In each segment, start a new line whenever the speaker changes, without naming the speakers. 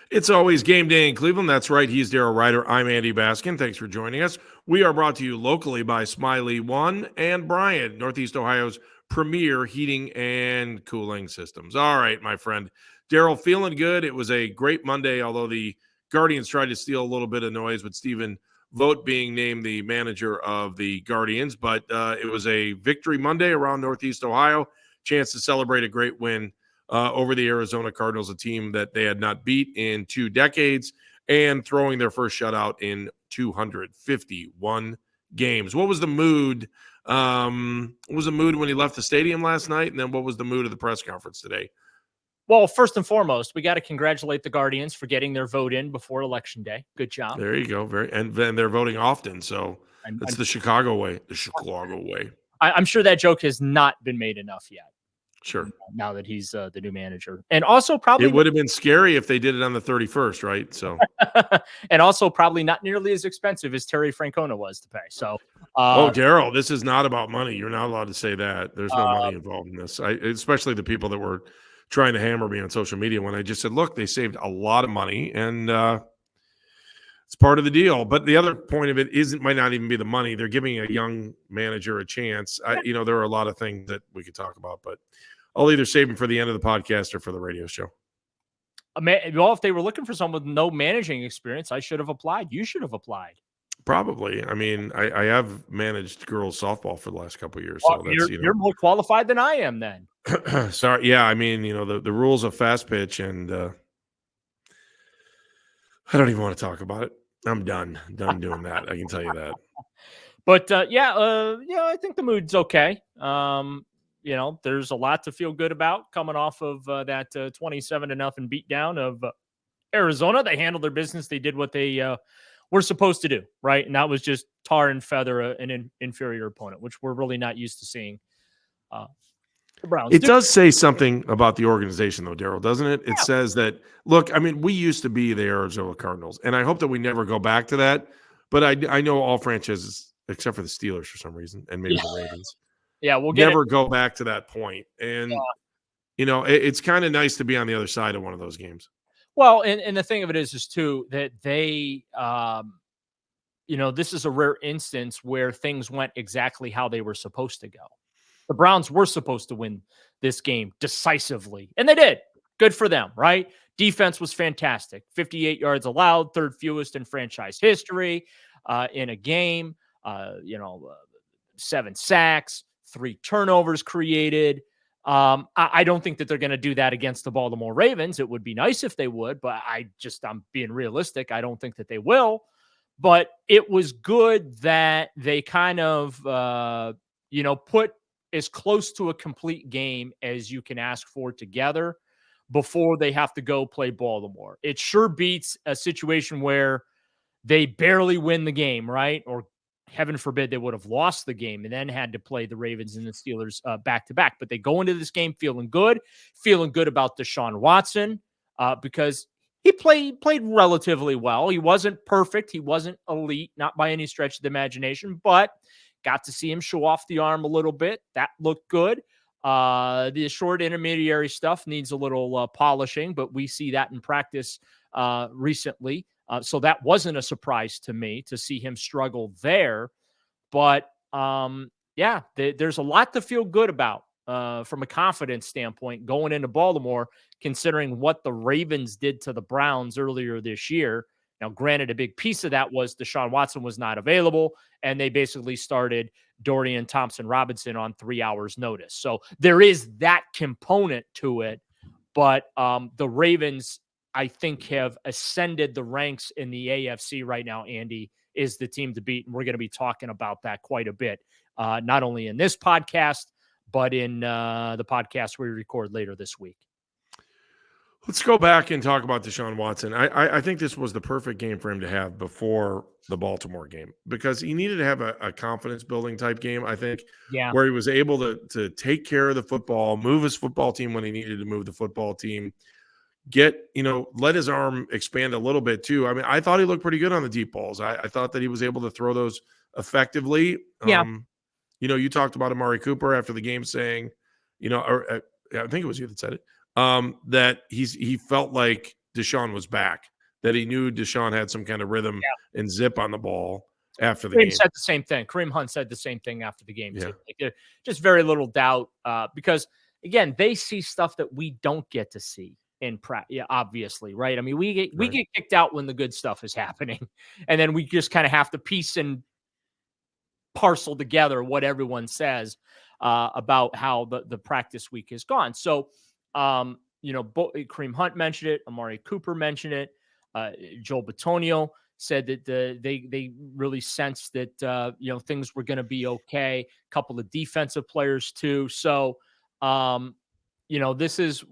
It's always game day in Cleveland. That's right. He's Daryl Ryder. I'm Andy Baskin. Thanks for joining us. We are brought to you locally by Smiley One and Bryant, Northeast Ohio's premier heating and cooling systems. All right, my friend. Daryl, feeling good. It was a great Monday, although the Guardians tried to steal a little bit of noise with Stephen Vogt being named the manager of the Guardians. But it was a victory Monday around Northeast Ohio. Chance to celebrate a great win over the Arizona Cardinals, a team that they had not beat in 2 decades, and throwing their first shutout in 251 games. What was the mood? What was the mood when he left the stadium last night? And then what was the mood of the press conference today?
Well, first and foremost, we got to congratulate the Guardians for getting their vote in before Election Day. Good job.
There you go. And they're voting often, so that's the Chicago way. The Chicago way.
I'm sure that joke has not been made enough yet.
Sure.
Now that he's the new manager. And also probably
it would have been scary if they did it on the 31st, right? So
and also probably not nearly as expensive as Terry Francona was to pay. So
Daryl, this is not about money. You're not allowed to say that. There's no money involved in this. Especially the people that were trying to hammer me on social media when I just said, look, they saved a lot of money and it's part of the deal. But the other point of it might not even be the money. They're giving a young manager a chance. There are a lot of things that we could talk about, but I'll either save them for the end of the podcast or for the radio show.
Well, if they were looking for someone with no managing experience, I should have applied. You should have applied.
Probably. I mean, I have managed girls softball for the last couple of years.
Well, so that's, you're more qualified than I am then.
Sorry. Yeah. I mean, the rules of fast pitch and I don't even want to talk about it. I'm done doing that. I can tell you that.
But I think the mood's okay. There's a lot to feel good about coming off of that 27-0 beatdown of Arizona. They handled their business. They did what they were supposed to do, right? And that was just tar and feather an inferior opponent, which we're really not used to seeing. The Browns.
It does say something about the organization, though, Daryl, doesn't it? It says that, look, I mean, we used to be the Arizona Cardinals, and I hope that we never go back to that. But I know all franchises, except for the Steelers for some reason, and maybe the Ravens.
Yeah, we'll
never go back to that point. And, it's kind of nice to be on the other side of one of those games.
Well, and the thing of it is too, that they, this is a rare instance where things went exactly how they were supposed to go. The Browns were supposed to win this game decisively, and they did. Good for them, right? Defense was fantastic. 58 yards allowed, third fewest in franchise history in a game. 7 sacks. 3 turnovers created. I don't think that they're going to do that against the Baltimore Ravens. It would be nice if they would, but I'm being realistic. I don't think that they will. But it was good that they kind of, put as close to a complete game as you can ask for together before they have to go play Baltimore. It sure beats a situation where they barely win the game, right? Or heaven forbid they would have lost the game and then had to play the Ravens and the Steelers back-to-back. But they go into this game feeling good about Deshaun Watson because he played relatively well. He wasn't perfect. He wasn't elite, not by any stretch of the imagination, but got to see him show off the arm a little bit. That looked good. The short intermediary stuff needs a little polishing, but we see that in practice recently. So that wasn't a surprise to me to see him struggle there. But, there's a lot to feel good about from a confidence standpoint going into Baltimore, considering what the Ravens did to the Browns earlier this year. Now, granted, a big piece of that was Deshaun Watson was not available, and they basically started Dorian Thompson-Robinson on 3 hours' notice. So there is that component to it. But the Ravens, I think, have ascended the ranks in the AFC right now. Andy is the team to beat, and we're going to be talking about that quite a bit, not only in this podcast, but in the podcast we record later this week.
Let's go back and talk about Deshaun Watson. I think this was the perfect game for him to have before the Baltimore game because he needed to have a confidence-building type game, I think, where he was able to take care of the football, move his football team when he needed to move the football team, let his arm expand a little bit too. I mean, I thought he looked pretty good on the deep balls. I thought that he was able to throw those effectively.
Yeah.
You talked about Amari Cooper after the game saying, I think it was you that said it, that he felt like Deshaun was back, that he knew Deshaun had some kind of rhythm and zip on the ball after the
Kareem
game.
said the same thing. Kareem Hunt said the same thing after the game, too.
Yeah.
Like, just very little doubt because, again, they see stuff that we don't get to see in practice, obviously, right? I mean, we get kicked out when the good stuff is happening, and then we just kind of have to piece and parcel together what everyone says about how the practice week has gone. So, Kareem Hunt mentioned it. Amari Cooper mentioned it. Joel Bitonio said that they really sensed that things were going to be okay. A couple of defensive players too. So, this is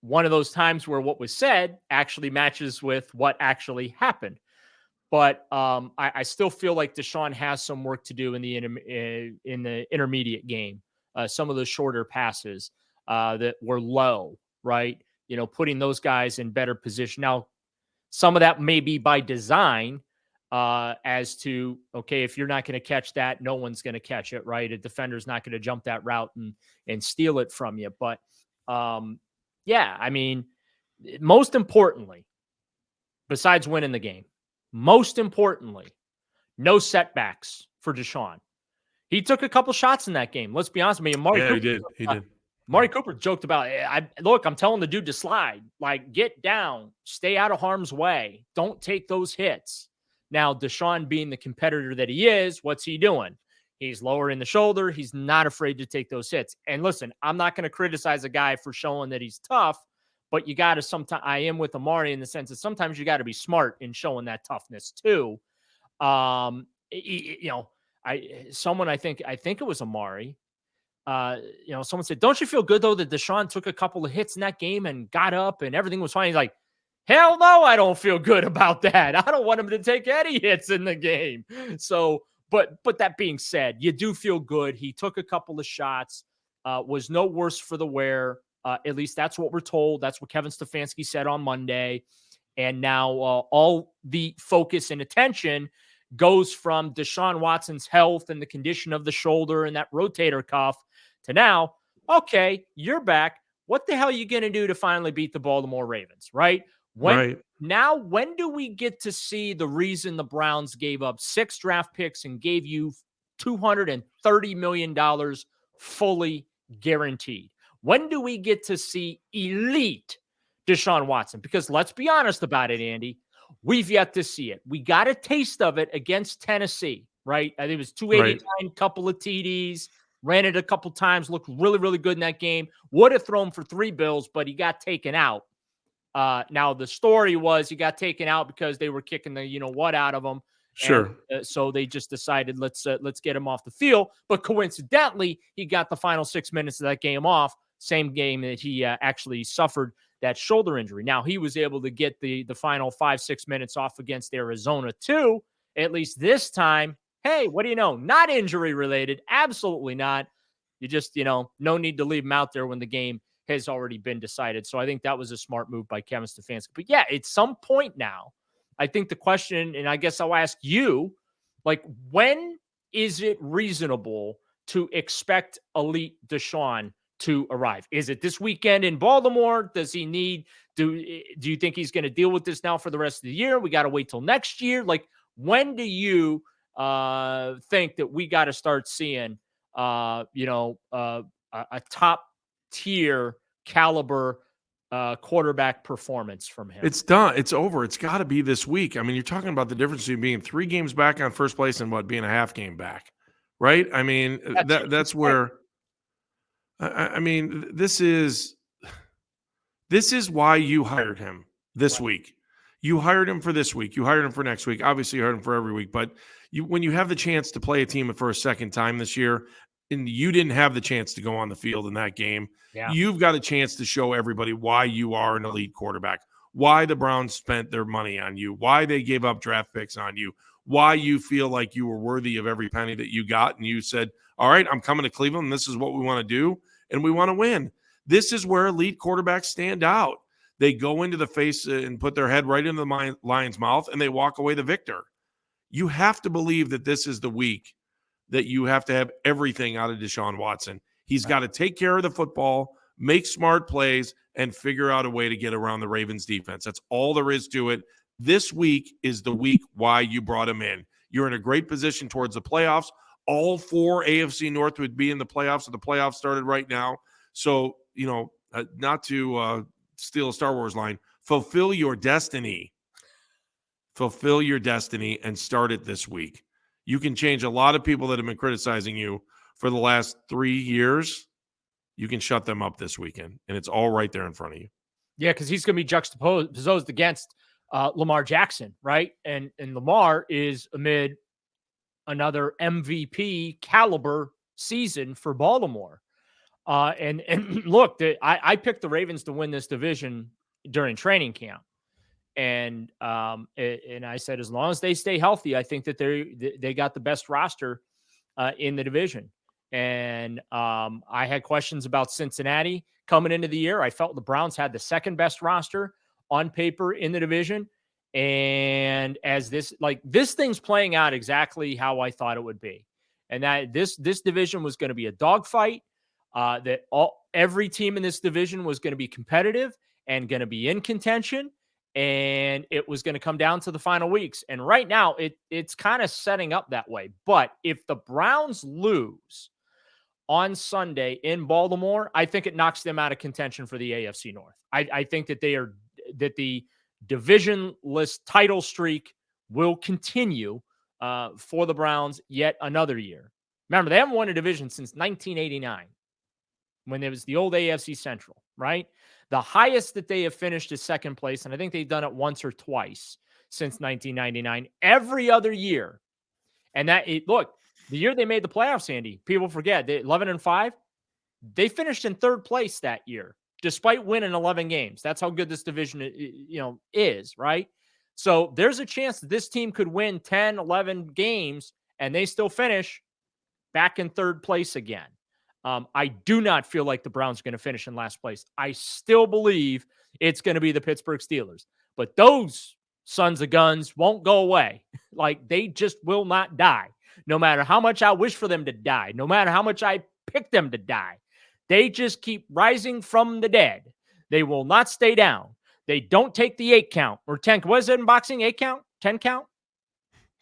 one of those times where what was said actually matches with what actually happened. But I still feel like Deshaun has some work to do in the intermediate game. Some of the shorter passes that were low, right? Putting those guys in better position. Now, some of that may be by design as to, okay, if you're not going to catch that, no one's going to catch it, right? A defender's not going to jump that route and steal it from you. But I mean, most importantly, besides winning the game, most importantly, no setbacks for Deshaun. He took a couple shots in that game. Let's be honest with me.
He did.
Amari Cooper joked about it. I'm telling the dude to slide. Like, get down. Stay out of harm's way. Don't take those hits. Now, Deshaun being the competitor that he is, what's he doing? He's lowering the shoulder. He's not afraid to take those hits. And listen, I'm not going to criticize a guy for showing that he's tough, but you got to sometimes, I am with Amari in the sense that sometimes you got to be smart in showing that toughness too. I think it was Amari. Someone said, don't you feel good though that Deshaun took a couple of hits in that game and got up and everything was fine? He's like, hell no, I don't feel good about that. I don't want him to take any hits in the game. So, but that being said, you do feel good. He took a couple of shots, was no worse for the wear. At least that's what we're told. That's what Kevin Stefanski said on Monday. And now all the focus and attention goes from Deshaun Watson's health and the condition of the shoulder and that rotator cuff to now, okay, you're back. What the hell are you going to do to finally beat the Baltimore Ravens, right? Now, when do we get to see the reason the Browns gave up 6 draft picks and gave you $230 million fully guaranteed? When do we get to see elite Deshaun Watson? Because let's be honest about it, Andy. We've yet to see it. We got a taste of it against Tennessee, right? I think it was 289, couple of TDs, ran it a couple times, looked really, really good in that game. Would have thrown for 3 bills, but he got taken out. Now, the story was he got taken out because they were kicking the what out of him.
Sure.
And, so they just decided, let's get him off the field. But coincidentally, he got the final 6 minutes of that game off. Same game that he actually suffered that shoulder injury. Now, he was able to get the final 5-6 minutes off against Arizona too, at least this time. Hey, what do you know? Not injury related. Absolutely not. You just, no need to leave him out there when the game has already been decided. So I think that was a smart move by Kevin Stefanski. But yeah, at some point now, I think the question, and I guess I'll ask you, like, when is it reasonable to expect elite Deshaun to arrive? Is it this weekend in Baltimore? Does he need, do you think he's going to deal with this now for the rest of the year? We got to wait till next year. Like, when do you think that we got to start seeing, a top tier caliber quarterback performance from him?
It's done. It's over. It's got to be this week. I mean, you're talking about the difference between being 3 games back on first place and being a half game back, right? I mean, that's where. I mean, this is why you hired him this week. You hired him for this week. You hired him for next week. Obviously, you hired him for every week. But when you have the chance to play a team for a second time this year, and you didn't have the chance to go on the field in that game, you've got a chance to show everybody why you are an elite quarterback, why the Browns spent their money on you, why they gave up draft picks on you, why you feel like you were worthy of every penny that you got. And you said, all right, I'm coming to Cleveland. And this is what we want to do. And we want to win. This is where elite quarterbacks stand out. They go into the face and put their head right into the lion's mouth, and they walk away the victor. You have to believe that this is the week that you have to have everything out of Deshaun Watson. He's got to take care of the football, make smart plays, and figure out a way to get around the Ravens defense. That's all there is to it. This week is the week why you brought him in. You're in a great position towards the playoffs. All 4 AFC North would be in the playoffs if the playoffs started right now. So, not to steal a Star Wars line, fulfill your destiny. Fulfill your destiny and start it this week. You can change a lot of people that have been criticizing you for the last 3 years. You can shut them up this weekend, and it's all right there in front of you.
Yeah, because he's going to be juxtaposed against Lamar Jackson, right? And Lamar is amid another MVP caliber season for Baltimore. And look, I picked the Ravens to win this division during training camp. And I said, as long as they stay healthy, I think that they got the best roster in the division. And I had questions about Cincinnati coming into the year. I felt the Browns had the second best roster on paper in the division. And as this thing's playing out exactly how I thought it would be. And that this division was going to be a dogfight, that every team in this division was going to be competitive and going to be in contention. And it was going to come down to the final weeks. And right now it's kind of setting up that way. But if the Browns lose on Sunday in Baltimore, I think it knocks them out of contention for the AFC North. I think that that the divisionless title streak will continue for the Browns yet another year. Remember, they haven't won a division since 1989 when it was the old AFC Central, right? The highest that they have finished is second place, and I think they've done it once or twice since 1999. Every other year, and look, the year they made the playoffs, Andy, people forget, 11-5, they finished in third place that year, despite winning 11 games. That's how good this division, is, right? So there's a chance that this team could win 10, 11 games, and they still finish back in third place again. I do not feel like the Browns are going to finish in last place. I still believe it's going to be the Pittsburgh Steelers. But those sons of guns won't go away. Like, they just will not die. No matter how much I wish for them to die, no matter how much I pick them to die, they just keep rising from the dead. They will not stay down. They don't take the 8 count or 10. What is it in boxing? 8 count? 10 count?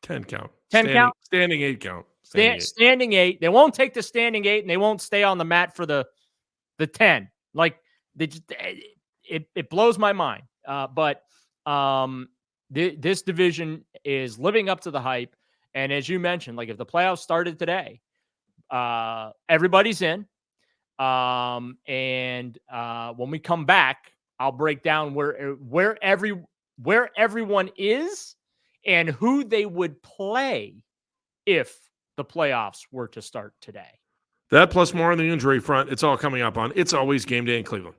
10 count.
10 count?
Standing 8 count.
Standing 8. They won't take the standing 8, and they won't stay on the mat for the 10. Like, it blows my mind. But this division is living up to the hype. And as you mentioned, like, if the playoffs started today, everybody's in. And when we come back, I'll break down where everyone is and who they would play if the playoffs were to start today.
That plus more on the injury front. It's all coming up on It's Always Game Day in Cleveland.